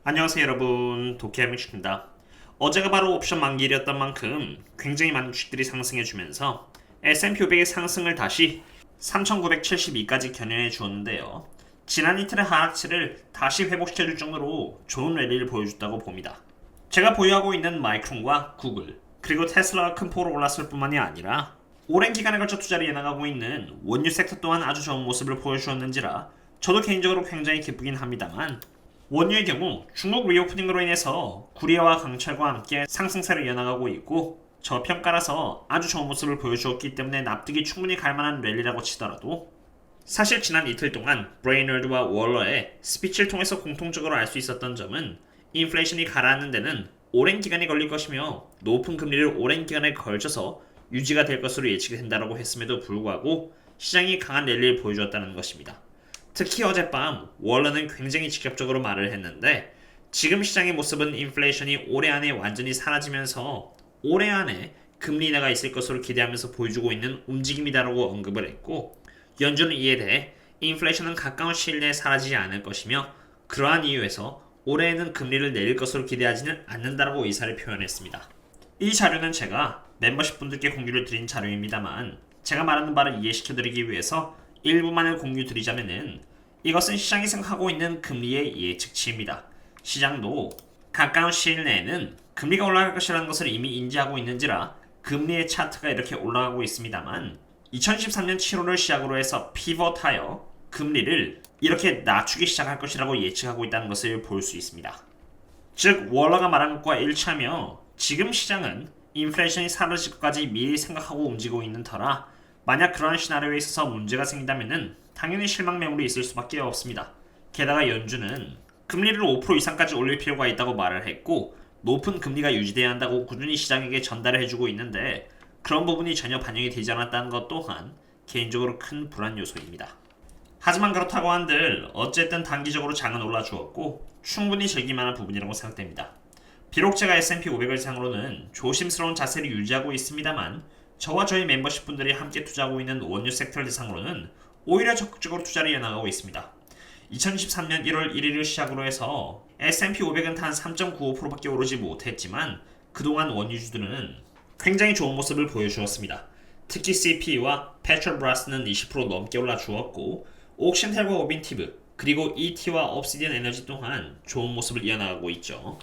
안녕하세요 여러분, 도키아미식입니다. 어제가 바로 옵션 만기일이었던 만큼 굉장히 많은 주식들이 상승해주면서 S&P 500의 상승을 다시 3,972까지 견인해 주었는데요. 지난 이틀의 하락세를 다시 회복시켜줄 정도로 좋은 랠리를 보여줬다고 봅니다. 제가 보유하고 있는 마이크론과 구글, 그리고 테슬라가 큰 폭으로 올랐을 뿐만이 아니라 오랜 기간에 걸쳐 투자를 이어나가고 있는 원유 섹터 또한 아주 좋은 모습을 보여주었는지라 저도 개인적으로 굉장히 기쁘긴 합니다만, 원유의 경우 중국 리오프닝으로 인해서 구리와 강철과 함께 상승세를 이어나가고 있고 저평가라서 아주 좋은 모습을 보여주었기 때문에 납득이 충분히 갈만한 랠리라고 치더라도, 사실 지난 이틀 동안 브레이너드와 월러의 스피치를 통해서 공통적으로 알 수 있었던 점은 인플레이션이 가라앉는 데는 오랜 기간이 걸릴 것이며 높은 금리를 오랜 기간에 걸쳐서 유지가 될 것으로 예측이 된다고 했음에도 불구하고 시장이 강한 랠리를 보여주었다는 것입니다. 특히 어젯밤 월러는 굉장히 직접적으로 말을 했는데, 지금 시장의 모습은 인플레이션이 올해 안에 완전히 사라지면서 올해 안에 금리 인하가 있을 것으로 기대하면서 보여주고 있는 움직임이다라고 언급을 했고, 연준은 이에 대해 인플레이션은 가까운 시일 내에 사라지지 않을 것이며 그러한 이유에서 올해에는 금리를 내릴 것으로 기대하지는 않는다라고 의사를 표현했습니다. 이 자료는 제가 멤버십 분들께 공유를 드린 자료입니다만, 제가 말하는 바를 이해시켜드리기 위해서 일부만을 공유 드리자면은, 이것은 시장이 생각하고 있는 금리의 예측치입니다. 시장도 가까운 시일 내에는 금리가 올라갈 것이라는 것을 이미 인지하고 있는지라 금리의 차트가 이렇게 올라가고 있습니다만, 2013년 7월을 시작으로 해서 피벗하여 금리를 이렇게 낮추기 시작할 것이라고 예측하고 있다는 것을 볼 수 있습니다. 즉 월러가 말한 것과 일치하며 지금 시장은 인플레이션이 사라질 것까지 미리 생각하고 움직이고 있는 터라, 만약 그러한 시나리오에 있어서 문제가 생긴다면 당연히 실망 매물이 있을 수밖에 없습니다. 게다가 연준은 금리를 5% 이상까지 올릴 필요가 있다고 말을 했고, 높은 금리가 유지돼야 한다고 꾸준히 시장에게 전달을 해주고 있는데, 그런 부분이 전혀 반영이 되지 않았다는 것 또한 개인적으로 큰 불안 요소입니다. 하지만 그렇다고 한들 어쨌든 단기적으로 장은 올라주었고 충분히 즐길만한 부분이라고 생각됩니다. 비록 제가 S&P 500을 상으로는 조심스러운 자세를 유지하고 있습니다만, 저와 저희 멤버십 분들이 함께 투자하고 있는 원유 섹터를 대상으로는 오히려 적극적으로 투자를 이어나가고 있습니다. 2023년 1월 1일을 시작으로 해서 S&P 500은 단 3.95%밖에 오르지 못했지만 그동안 원유주들은 굉장히 좋은 모습을 보여주었습니다. 특히 CP와 페트로브라스는 20% 넘게 올라주었고, 옥신텔과 오빈티브, 그리고 ET와 옵시디언 에너지 또한 좋은 모습을 이어나가고 있죠.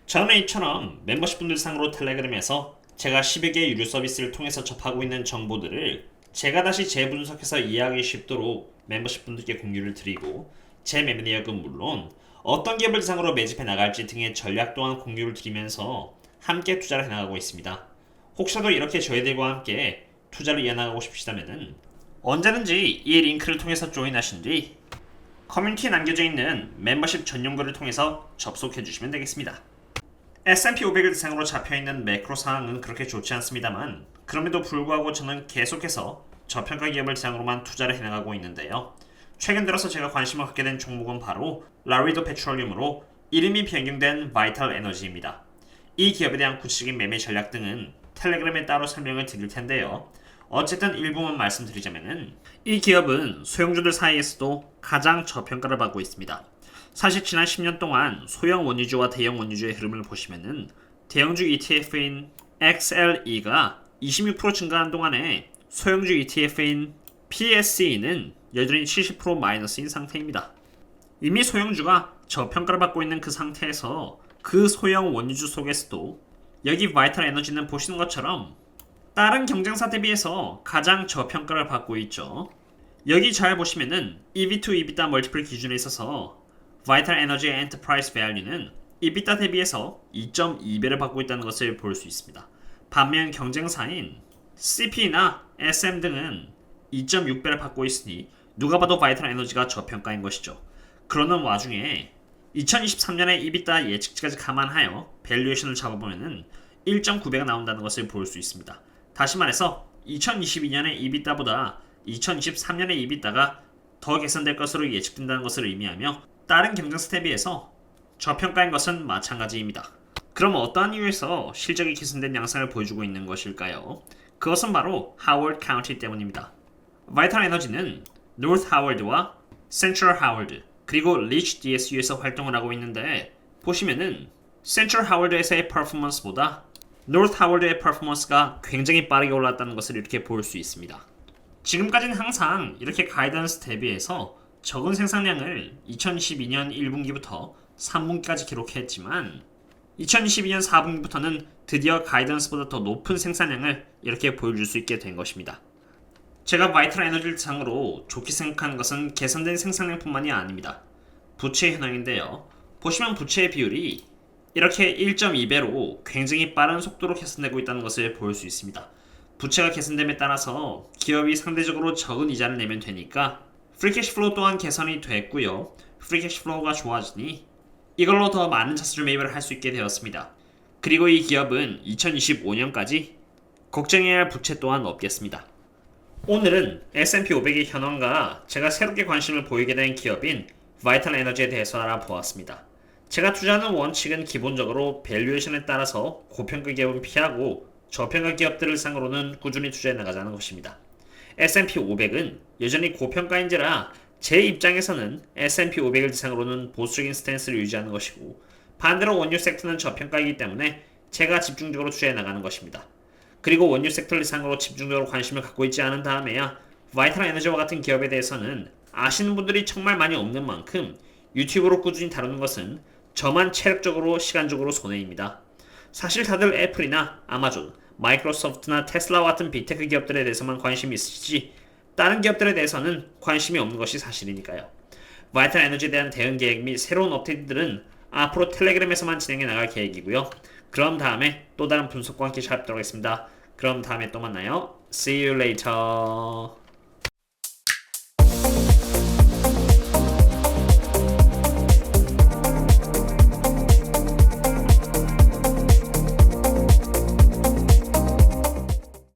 저는 이처럼 멤버십 분들 상으로 텔레그램에서 제가 10여 개의 유료 서비스를 통해서 접하고 있는 정보들을 제가 다시 재분석해서 이해하기 쉽도록 멤버십 분들께 공유를 드리고, 제 매매 내역은 물론 어떤 기업을 대상으로 매집해 나갈지 등의 전략 또한 공유를 드리면서 함께 투자를 해나가고 있습니다. 혹시라도 이렇게 저희들과 함께 투자를 이어나가고 싶으시다면 언제든지 이 링크를 통해서 조인하신 뒤 커뮤니티에 남겨져 있는 멤버십 전용글을 통해서 접속해 주시면 되겠습니다. S&P 500을 대상으로 잡혀있는 매크로 상황은 그렇게 좋지 않습니다만, 그럼에도 불구하고 저는 계속해서 저평가 기업을 대상으로만 투자를 해나가고 있는데요. 최근 들어서 제가 관심을 갖게 된 종목은 바로 라리도 페트롤리움으로 이름이 변경된 바이탈 에너지입니다. 이 기업에 대한 구체적인 매매 전략 등은 텔레그램에 따로 설명을 드릴 텐데요. 어쨌든 일부만 말씀드리자면은, 이 기업은 소형주들 사이에서도 가장 저평가를 받고 있습니다. 사실 지난 10년 동안 소형 원유주와 대형 원유주의 흐름을 보시면은, 대형주 ETF인 XLE가 26% 증가한 동안에 소형주 ETF인 PSC는 여전히 70% 마이너스인 상태입니다. 이미 소형주가 저평가를 받고 있는 그 상태에서 그 소형 원유주 속에서도 여기 바이탈 에너지는 보시는 것처럼 다른 경쟁사 대비해서 가장 저평가를 받고 있죠. 여기 잘 보시면은 EV to EBITDA 멀티플 기준에 있어서 바이탈 에너지의 엔터프라이즈 밸류는 EBITDA 대비해서 2.2배를 받고 있다는 것을 볼 수 있습니다. 반면 경쟁사인 CP나 SM 등은 2.6배를 받고 있으니 누가 봐도 바이탈 에너지가 저평가인 것이죠. 그러는 와중에 2023년에 EBITDA 예측치까지 감안하여 밸류에이션을 잡아보면은 1.9배가 나온다는 것을 볼 수 있습니다. 다시 말해서 2022년의 EBITDA보다 2023년의 EBITDA가 더 개선될 것으로 예측된다는 것을 의미하며, 다른 경쟁사 대비해서 저평가인 것은 마찬가지입니다. 그럼 어떠한 이유에서 실적이 개선된 양상을 보여주고 있는 것일까요? 그것은 바로 하워드 카운티 때문입니다. 바이탈 에너지는 노스 하워드와 센트럴 하워드, 그리고 리치 DSU에서 활동을 하고 있는데, 보시면은 센트럴 하워드에서의 퍼포먼스보다 노스 하워드의 퍼포먼스가 굉장히 빠르게 올랐다는 것을 이렇게 볼 수 있습니다. 지금까지는 항상 이렇게 가이던스 대비해서 적은 생산량을 2012년 1분기부터 3분기까지 기록했지만 2022년 4분기부터는 드디어 가이던스보다 더 높은 생산량을 이렇게 보여줄 수 있게 된 것입니다. 제가 바이탈 에너지를 대상으로 좋게 생각하는 것은 개선된 생산량뿐만이 아닙니다. 부채 현황인데요. 보시면 부채의 비율이 이렇게 1.2배로 굉장히 빠른 속도로 개선되고 있다는 것을 볼 수 있습니다. 부채가 개선됨에 따라서 기업이 상대적으로 적은 이자를 내면 되니까 프리캐시 플로우 또한 개선이 됐고요. 프리캐시 플로우가 좋아지니 이걸로 더 많은 자수를 매입을 할 수 있게 되었습니다. 그리고 이 기업은 2025년까지 걱정해야 할 부채 또한 없겠습니다. 오늘은 S&P 500의 현황과 제가 새롭게 관심을 보이게 된 기업인 바이탈 에너지에 대해서 알아보았습니다. 제가 투자하는 원칙은 기본적으로 밸류에이션에 따라서 고평가 기업은 피하고 저평가 기업들을 상으로는 꾸준히 투자해 나가자는 것입니다. S&P 500은 여전히 고평가인지라 제 입장에서는 S&P 500을 대상으로는 보수적인 스탠스를 유지하는 것이고 반대로 원유 섹터는 저평가이기 때문에 제가 집중적으로 투자해 나가는 것입니다. 그리고 원유 섹터를 대상으로 집중적으로 관심을 갖고 있지 않은 다음에야 바이탈 에너지와 같은 기업에 대해서는 아시는 분들이 정말 많이 없는 만큼 유튜브로 꾸준히 다루는 것은 저만 체력적으로 시간적으로 손해입니다. 사실 다들 애플이나 아마존, 마이크로소프트나 테슬라와 같은 빅테크 기업들에 대해서만 관심이 있으시지 다른 기업들에 대해서는 관심이 없는 것이 사실이니까요. 바이탈 에너지에 대한 대응 계획 및 새로운 업데이트들은 앞으로 텔레그램에서만 진행해 나갈 계획이고요. 그럼 다음에 또 다른 분석과 함께 찾아뵙도록 하겠습니다. 그럼 다음에 또 만나요. See you later.